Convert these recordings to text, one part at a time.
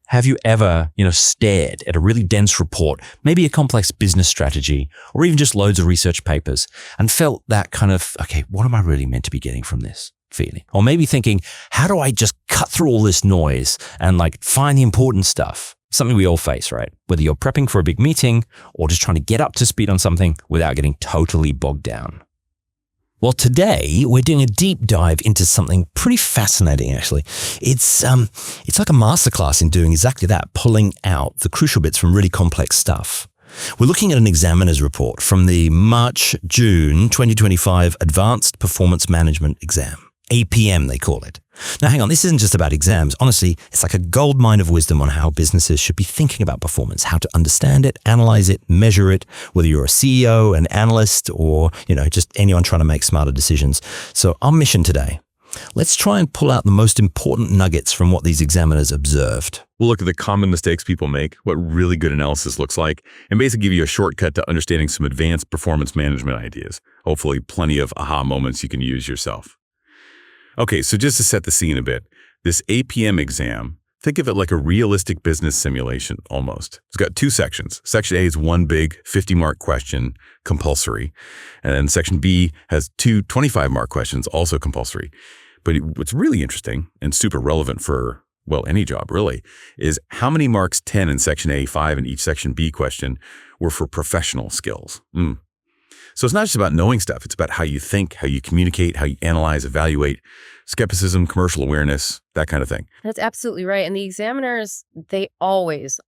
Have you ever, stared at a really dense report, maybe a complex business strategy, or even just loads of research papers, and felt that kind of, okay, what am I really meant to be getting from this feeling? Or maybe thinking, how do I just cut through all this noise and find the important stuff? Something we all face, right? Whether you're prepping for a big meeting or just trying to get up to speed on something without getting totally bogged down. Well, today we're doing a deep dive into something pretty fascinating, actually. It's like a masterclass in doing exactly that, pulling out the crucial bits from really complex stuff. We're looking at an examiner's report from the March-June 2025 Advanced Performance Management Exam. APM, they call it. Now, hang on, this isn't just about exams. Honestly, it's like a gold mine of wisdom on how businesses should be thinking about performance, how to understand it, analyze it, measure it, whether you're a CEO, an analyst, or, just anyone trying to make smarter decisions. So our mission today, let's try and pull out the most important nuggets from what these examiners observed. We'll look at the common mistakes people make, what really good analysis looks like, and basically give you a shortcut to understanding some advanced performance management ideas. Hopefully plenty of aha moments you can use yourself. Okay, so just to set the scene a bit, this APM exam, think of it like a realistic business simulation almost. It's got two sections. Section A is one big 50-mark question, compulsory. And then Section B has two 25-mark questions, also compulsory. But what's really interesting and super relevant for, any job really, is how many marks 10 in Section A, 5 in each Section B question were for professional skills. So it's not just about knowing stuff. It's about how you think, how you communicate, how you analyze, evaluate, skepticism, commercial awareness, that kind of thing. That's absolutely right. And the examiners, they always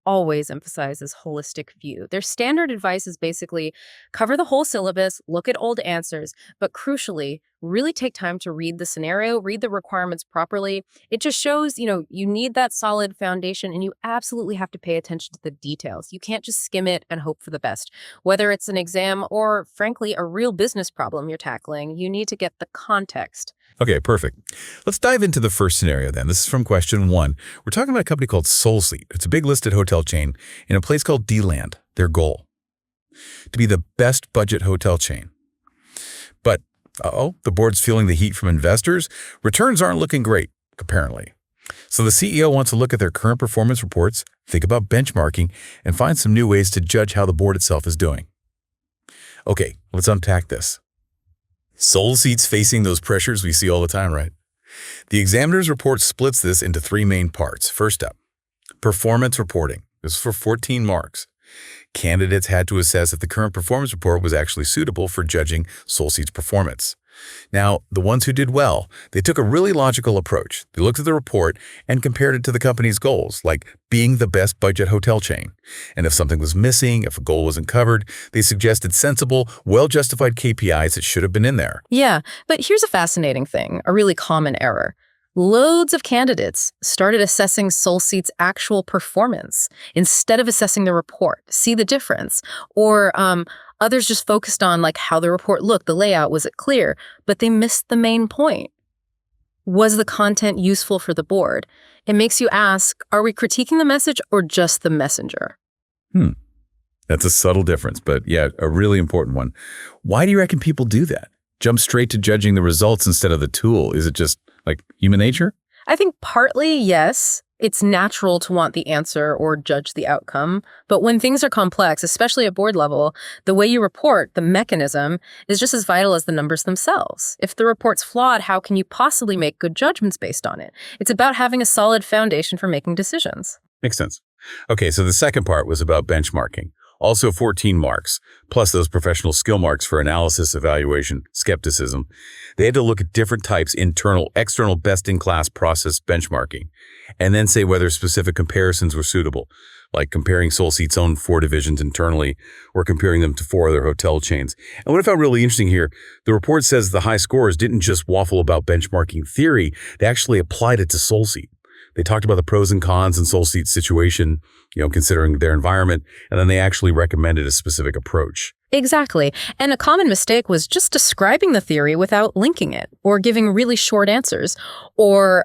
emphasize this holistic view. Their standard advice is basically cover the whole syllabus, look at old answers, but crucially, really take time to read the scenario, read the requirements properly. It just shows, you need that solid foundation and you absolutely have to pay attention to the details. You can't just skim it and hope for the best. Whether it's an exam or, frankly, a real business problem you're tackling, you need to get the context. Okay, perfect. Let's dive into the first scenario then. This is from question 1. We're talking about a company called SoulSeat. It's a big listed hotel chain in a place called D-Land, their goal. To be the best budget hotel chain. But, the board's feeling the heat from investors. Returns aren't looking great, apparently. So the CEO wants to look at their current performance reports, think about benchmarking, and find some new ways to judge how the board itself is doing. Okay, let's unpack this. SoulSeat's facing those pressures we see all the time, right? The examiner's report splits this into 3 main parts. First up, performance reporting. This is for 14 marks. Candidates had to assess if the current performance report was actually suitable for judging SoulSeat's performance. Now, the ones who did well, they took a really logical approach. They looked at the report and compared it to the company's goals, like being the best budget hotel chain. And if something was missing, if a goal wasn't covered, they suggested sensible, well-justified KPIs that should have been in there. Yeah, but here's a fascinating thing, a really common error. Loads of candidates started assessing SoulSeat's actual performance instead of assessing the report. See the difference? Or others just focused on how the report looked, the layout, was it clear? But they missed the main point. Was the content useful for the board? It makes you ask, are we critiquing the message or just the messenger? That's a subtle difference, but yeah, a really important one. Why do you reckon people do that? Jump straight to judging the results instead of the tool? Is it just human nature? I think partly, yes. It's natural to want the answer or judge the outcome. But when things are complex, especially at board level, the way you report, the mechanism, is just as vital as the numbers themselves. If the report's flawed, how can you possibly make good judgments based on it? It's about having a solid foundation for making decisions. Makes sense. Okay, so the second part was about benchmarking. Also 14 marks, plus those professional skill marks for analysis, evaluation, skepticism. They had to look at different types, internal, external, best-in-class process benchmarking, and then say whether specific comparisons were suitable, like comparing SoulSeat's own 4 divisions internally or comparing them to 4 other hotel chains. And what I found really interesting here, the report says the high scores didn't just waffle about benchmarking theory, they actually applied it to SoulSeat. They talked about the pros and cons in SoulSeat's situation, considering their environment, and then they actually recommended a specific approach. Exactly. And a common mistake was just describing the theory without linking it or giving really short answers or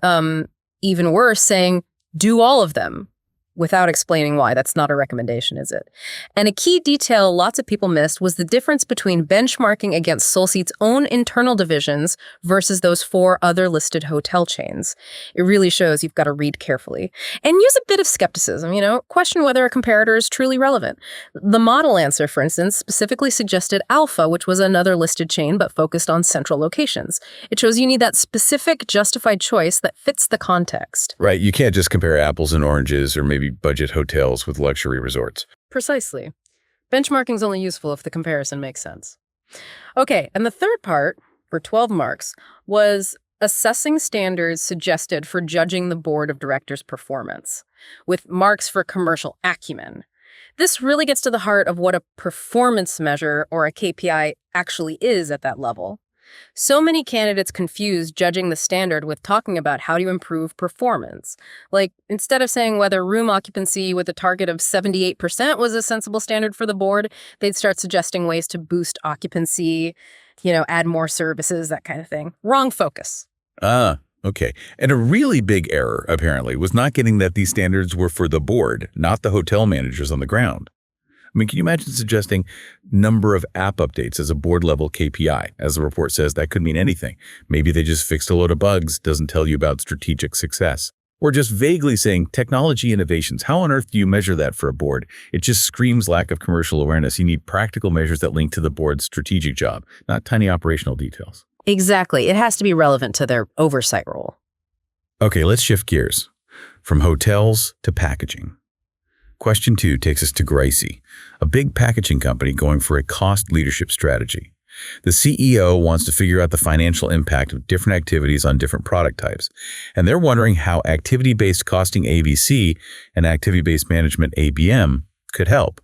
even worse, saying, do all of them. without explaining why. That's not a recommendation, is it? And a key detail lots of people missed was the difference between benchmarking against SoulSeat's own internal divisions versus those 4 other listed hotel chains. It really shows you've got to read carefully. And use a bit of skepticism, question whether a comparator is truly relevant. The model answer, for instance, specifically suggested Alpha, which was another listed chain but focused on central locations. It shows you need that specific justified choice that fits the context. Right. You can't just compare apples and oranges or maybe budget hotels with luxury resorts. Precisely. Benchmarking is only useful if the comparison makes sense. Okay, and the third part, for 12 marks, was assessing standards suggested for judging the board of directors' performance, with marks for commercial acumen. This really gets to the heart of what a performance measure or a KPI actually is at that level. So many candidates confuse judging the standard with talking about how to improve performance. Like, instead of saying whether room occupancy with a target of 78% was a sensible standard for the board, they'd start suggesting ways to boost occupancy, add more services, that kind of thing. Wrong focus. Okay. And a really big error, apparently, was not getting that these standards were for the board, not the hotel managers on the ground. I mean, can you imagine suggesting number of app updates as a board-level KPI? As the report says, that could mean anything. Maybe they just fixed a load of bugs, doesn't tell you about strategic success. Or just vaguely saying technology innovations. How on earth do you measure that for a board? It just screams lack of commercial awareness. You need practical measures that link to the board's strategic job, not tiny operational details. Exactly. It has to be relevant to their oversight role. Okay, let's shift gears from hotels to packaging. Question 2 takes us to Gracie, a big packaging company going for a cost leadership strategy. The CEO wants to figure out the financial impact of different activities on different product types, and they're wondering how activity-based costing ABC and activity-based management APM could help.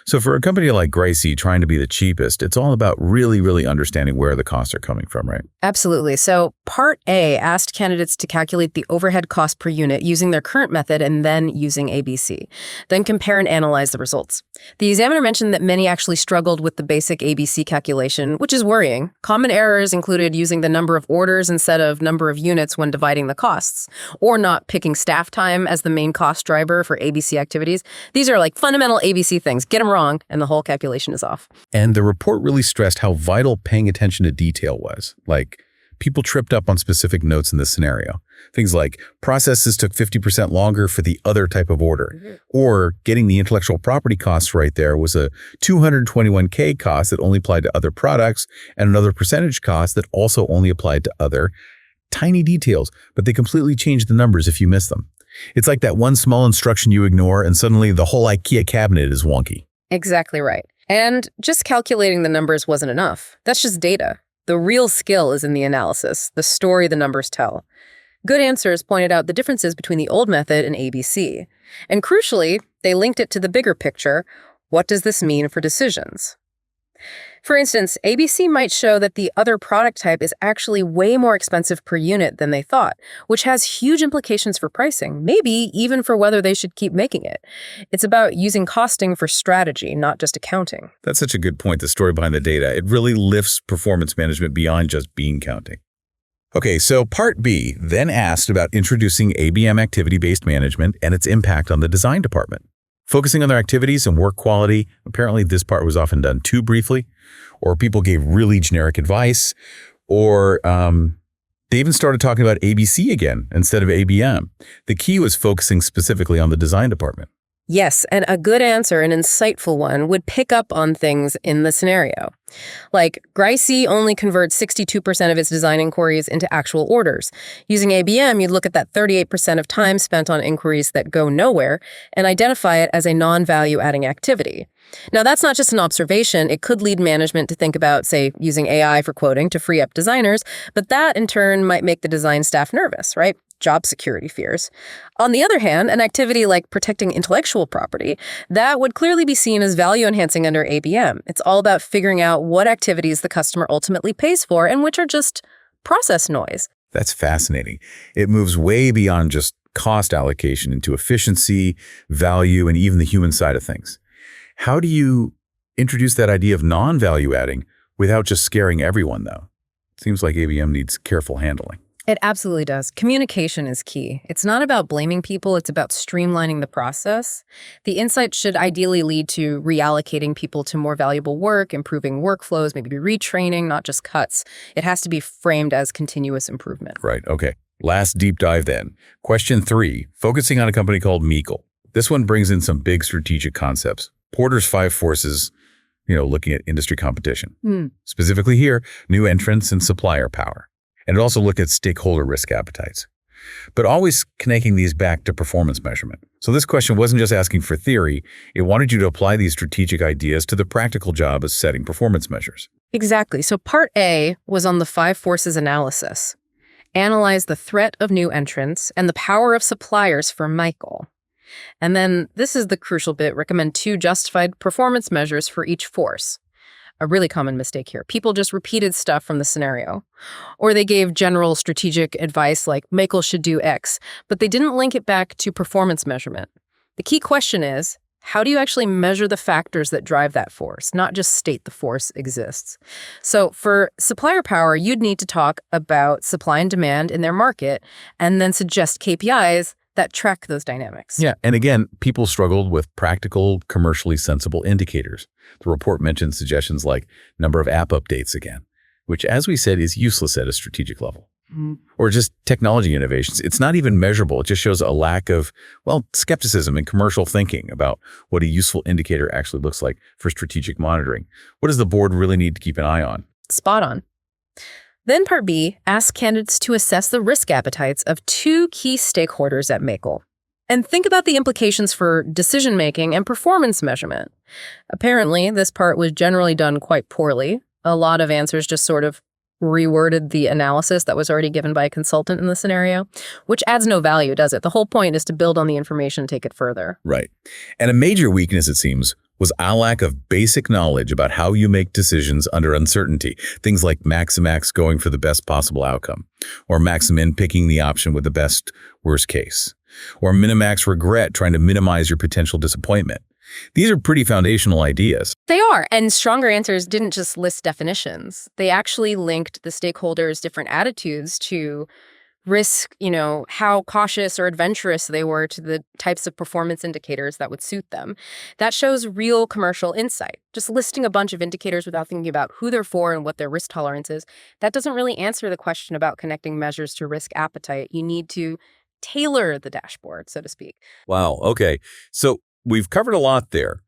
So for a company like Gracie trying to be the cheapest, it's all about really understanding where the costs are coming from, right? Absolutely. So Part A asked candidates to calculate the overhead cost per unit using their current method and then using ABC. Then compare and analyze the results. The examiner mentioned that many actually struggled with the basic ABC calculation, which is worrying. Common errors included using the number of orders instead of number of units when dividing the costs, or not picking staff time as the main cost driver for ABC activities. These are like fundamental ABC things. Get them wrong, and the whole calculation is off. And the report really stressed how vital paying attention to detail was. Like, people tripped up on specific notes in this scenario. Things like processes took 50% longer for the other type of order, or getting the intellectual property costs right there was a $221K cost that only applied to other products and another percentage cost that also only applied to other. Tiny details, but they completely change the numbers if you miss them. It's like that one small instruction you ignore and suddenly the whole IKEA cabinet is wonky. Exactly right. And just calculating the numbers wasn't enough. That's just data. The real skill is in the analysis, the story the numbers tell. Good Answers pointed out the differences between the old method and ABC. And crucially, they linked it to the bigger picture. What does this mean for decisions? For instance, ABC might show that the other product type is actually way more expensive per unit than they thought, which has huge implications for pricing, maybe even for whether they should keep making it. It's about using costing for strategy, not just accounting. That's such a good point, the story behind the data. It really lifts performance management beyond just bean counting. Okay, so Part B then asked about introducing ABM activity-based management and its impact on the design department. Focusing on their activities and work quality, apparently this part was often done too briefly, or people gave really generic advice, or they even started talking about ABC again instead of ABM. The key was focusing specifically on the design department. Yes, and a good answer, an insightful one, would pick up on things in the scenario. Like, Gracie only converts 62% of its design inquiries into actual orders. Using ABM, you'd look at that 38% of time spent on inquiries that go nowhere and identify it as a non-value-adding activity. Now, that's not just an observation. It could lead management to think about, say, using AI for quoting to free up designers, but that, in turn, might make the design staff nervous, right? Job security fears. On the other hand, an activity like protecting intellectual property, that would clearly be seen as value-enhancing under ABM. It's all about figuring out what activities the customer ultimately pays for and which are just process noise. That's fascinating. It moves way beyond just cost allocation into efficiency, value, and even the human side of things. How do you introduce that idea of non-value adding without just scaring everyone, though? Seems like ABM needs careful handling. It absolutely does. Communication is key. It's not about blaming people, it's about streamlining the process. The insight should ideally lead to reallocating people to more valuable work, improving workflows, maybe retraining, not just cuts. It has to be framed as continuous improvement. Right, okay. Last deep dive then. Question 3, focusing on a company called Meikle. This one brings in some big strategic concepts. Porter's 5 forces, looking at industry competition. Specifically here, new entrants and supplier power. And it also looked at stakeholder risk appetites, but always connecting these back to performance measurement. So this question wasn't just asking for theory, it wanted you to apply these strategic ideas to the practical job of setting performance measures. Exactly. So part A was on the 5 forces analysis. Analyze the threat of new entrants and the power of suppliers for Meikle. And then this is the crucial bit, recommend 2 justified performance measures for each force. A really common mistake here. People just repeated stuff from the scenario. Or they gave general strategic advice like Meikle should do X, but they didn't link it back to performance measurement. The key question is, how do you actually measure the factors that drive that force, not just state the force exists? So for supplier power, you'd need to talk about supply and demand in their market and then suggest KPIs that track those dynamics. Yeah, and again, people struggled with practical, commercially sensible indicators. The report mentioned suggestions like number of app updates again, which, as we said, is useless at a strategic level. Or just technology innovations. It's not even measurable. It just shows a lack of, skepticism and commercial thinking about what a useful indicator actually looks like for strategic monitoring. What does the board really need to keep an eye on? Spot on. Then part B, ask candidates to assess the risk appetites of 2 key stakeholders at Meikle. And think about the implications for decision-making and performance measurement. Apparently, this part was generally done quite poorly. A lot of answers just sort of reworded the analysis that was already given by a consultant in the scenario, which adds no value, does it? The whole point is to build on the information and take it further. Right. And a major weakness, it seems, was a lack of basic knowledge about how you make decisions under uncertainty. Things like Maximax going for the best possible outcome, or Maximin picking the option with the best worst case, or Minimax regret trying to minimize your potential disappointment. These are pretty foundational ideas. They are, and stronger answers didn't just list definitions. They actually linked the stakeholders' different attitudes to risk, how cautious or adventurous they were to the types of performance indicators that would suit them. That shows real commercial insight. Just listing a bunch of indicators without thinking about who they're for and what their risk tolerance is, that doesn't really answer the question about connecting measures to risk appetite. You need to tailor the dashboard, so to speak. Wow, okay. So we've covered a lot there.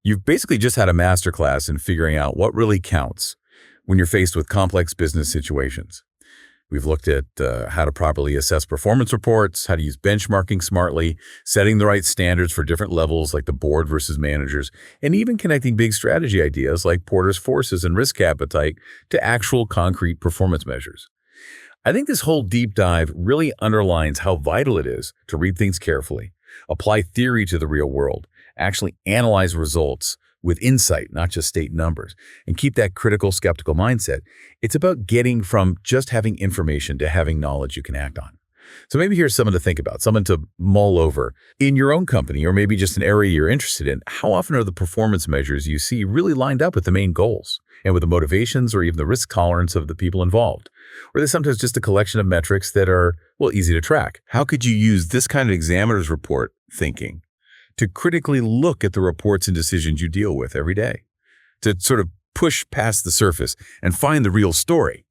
You've basically just had a masterclass in figuring out what really counts when you're faced with complex business situations. We've looked at how to properly assess performance reports, how to use benchmarking smartly, setting the right standards for different levels like the board versus managers, and even connecting big strategy ideas like Porter's forces and risk appetite to actual concrete performance measures. I think this whole deep dive really underlines how vital it is to read things carefully, apply theory to the real world, actually analyze results with insight, not just state numbers, and keep that critical, skeptical mindset. It's about getting from just having information to having knowledge you can act on. So maybe here's someone to think about, someone to mull over. In your own company, or maybe just an area you're interested in, how often are the performance measures you see really lined up with the main goals and with the motivations or even the risk tolerance of the people involved? Or are they sometimes just a collection of metrics that are, easy to track? How could you use this kind of examiner's report thinking to critically look at the reports and decisions you deal with every day, to sort of push past the surface and find the real story?